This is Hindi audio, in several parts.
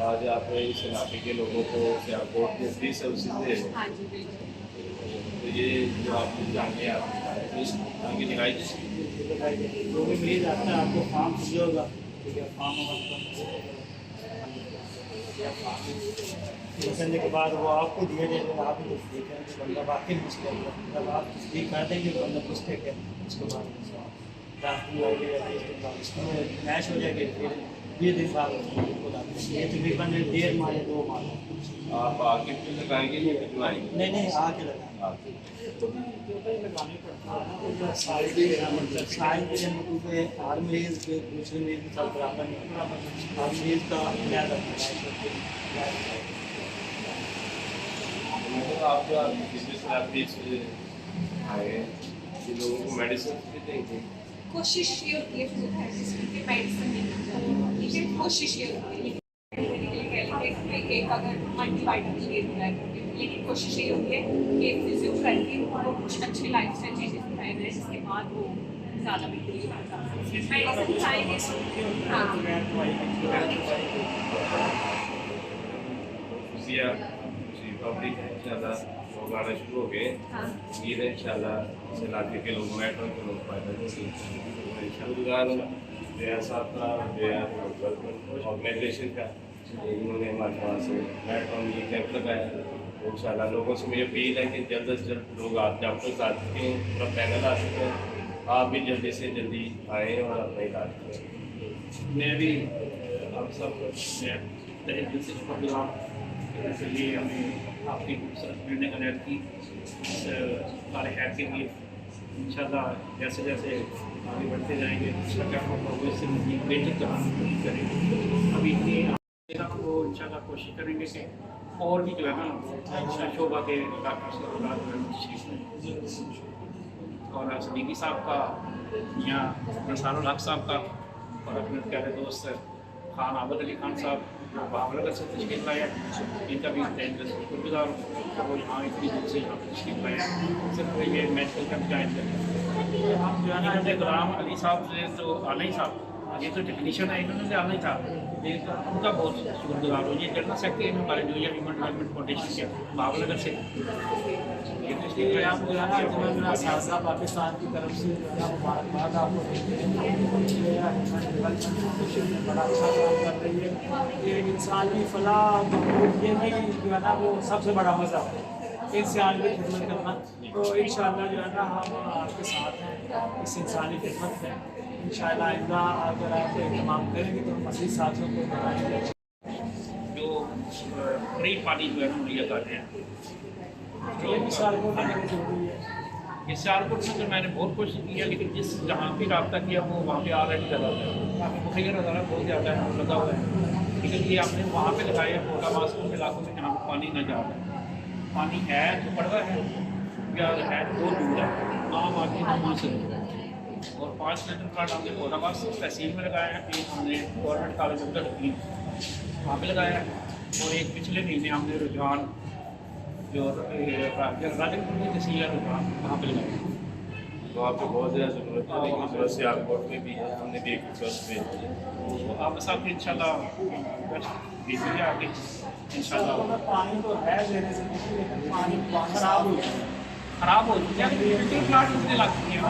आज आप इस इलाके के लोगों को एयरपोर्ट में फ्री सर्विसेज दे रहे हाँ जी बिल्कुल। तो ये जो आप जाने आप आगे दिखाई जो भी मरीज आता है आपको फॉर्म चाहिए होगा, ठीक है, फॉर्म करने के बाद वो आपको दिया जाएगा, आप ही देखें कि बंदा वाकई मुस्लिम है। जब आप तस्दीक कर देंगे बंदा मुस्लिम है, उसके बाद इसमें मैच हो जाएगी। फिर ये दिन बाद ये तकरीबन 1.5 माह या 2 माह आप आगे भी लगाएंगे या भिजवाएंगे? नहीं आके लगाएंगे। साइड पे हर मरीज के दूसरे मरीज के साथ बराबर नहीं, हर मरीज का इलाज आप जो आए कि लोगों को मेडिसिन भी देंगे, कोशिश ये होती है फिजियोथेरेपिस्ट की मेडिसिन देना चाहिए, लेकिन कोशिश ये होती है एक अगर मल्टीवाइटामिन ले रहा है, लेकिन कोशिश ये होती है कि फिजियोथेरेपी उनको कुछ अच्छे लाइफ स्टाइल चेंजेस बताए जाए जिसके बाद वो ज़्यादा बेहतरीन बन जाता है। मेडिसिन खाएंगे हाँ पब्लिक है इंशाल्लाह लोग आना शुरू हो गए। उम्मीद है इंशाल्लाह इस इलाके के लोग मेट्रो के लोग फायदा देंगे। जया साहब का ऑर्गेनाइजेशन का इन्होंने हमारे पास मेट्रो में ये कैंप लगाया तो इंशाल्लाह लोगों से मुझे अपील है कि जल्द से जल्द लोग आप डॉक्टर आ चुके हैं, पूरा पैनल आ चुके हैं, आप भी जल्दी से जल्दी आएँ और अपना इलाज करें। मैं भी आप सब तहे दिल से शुक्रगुजार इसलिए हमें आपकी मिलने का नेट की सारे खैर के लिए इंशाल्लाह जैसे जैसे आगे बढ़ते जाएंगे इससे मज़ीद बेहतर करने की कोशिश करेंगे। अभी इतनी वो इंशाल्लाह कोशिश करेंगे कि और भी जो है ना शोभा के डॉक्टर से और सदीकी साहब का या निसारुल हक साहब का और अपने प्यारे दोस्त खान आबद अली खान साहब बाबरगर से तशरीफ लाया, इनका भी शुक्रगुजार हूँ कि वो यहाँ इतनी दूर से यहाँ तशरीफ लाया सिर्फ ये मेडिकल कैंप ज्वाइन करें। हम जो है ना गुलाम अली साहब ने तो आना ही साहब ये तो टेक्नीशियन है, इन्होंने से आना ही था, लेकिन उनका बहुत शुक्रगुजार हूँ। ये जनरल सेक्रेटरी हमारे जूइया ह्यूमन डेवलपमेंट फाउंडेशन के बाबरगर से ये आप जो है ना मेरा साजा पाकिस्तान की तरफ से मुबारकबाद आपको देते हैं। बड़ा अच्छा काम कर रही है। ये इंसानी फलाह ये भी जो है ना वो सबसे बड़ा मज़ा है इंसान की खिदमत करना। तो इंशाअल्लाह जो है ना हम आपके साथ हैं इस इंसानी खिदमत में। इंशाअल्लाह आइंदा अगर आप एहतमाम करेंगे तो मज़ीद साथियों को बताएंगे जो फ्री पानी जो है ना मुहैया करते हैं। ये सियालकोट में जरूरी है। ये सियालकोट में तो मैंने बहुत कोशिश की है, लेकिन जिस जहाँ भी रब्ता किया वो वहाँ पे ऑलरेडी लगा हुआ है, काफ़ी मुहैया नज़ारा बहुत ज़्यादा है लगा हुआ है, लेकिन ये आपने वहाँ पे लगाया है फोटाबाज के इलाकों में जहाँ पानी न जा रहा है। पानी है तो पड़ता है या है तो बहुत दूर है, आम आदमी तो वहाँ से दूर है। और 5 लीटर प्लांट हमने फोटाबाज तहसील में लगाया है, एक हमने गवर्नमेंट कॉलेज अंदर वहाँ पर लगाया है, और एक पिछले महीने हमने रुझान जो राजनपुर की तहसील है वहाँ पर लगाया। तो आपको बहुत ज़्यादा ज़रूरत है, लेकिन ज़रूरत से एयरपोर्ट में भी है, हमने भी एक रिक्वेस्ट भेजी है तो आप साथ इंशाल्लाह भेजिए आगे इंशाल्लाह। पानी तो है लेने से, लेकिन पानी खराब हो जाए फिल्टर प्लांट मुझे लगती है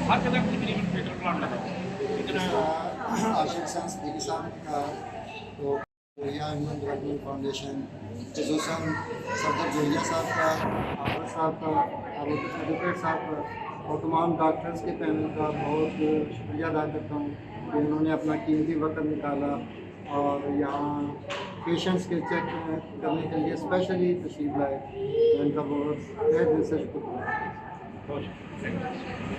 हर जगह तकरीबन फिल्टर प्लांट लगा है, लेकिन आशिक सदीकी साहब का तो जूइया ह्यूमन डेवलपमेंट फाउंडेशन खसूसन सफदर जूइया साहब का, आबर साहब का, एडवोकेट साहब का और तमाम डॉक्टर्स के पैनल का बहुत शुक्रिया अदा करता हूँ कि उन्होंने अपना कीमती वक्त निकाला और यहाँ पेशेंट्स के चेक करने के लिए स्पेशली तशरीफ लाए। इनका बहुत तहे दिल से शुक्रिया।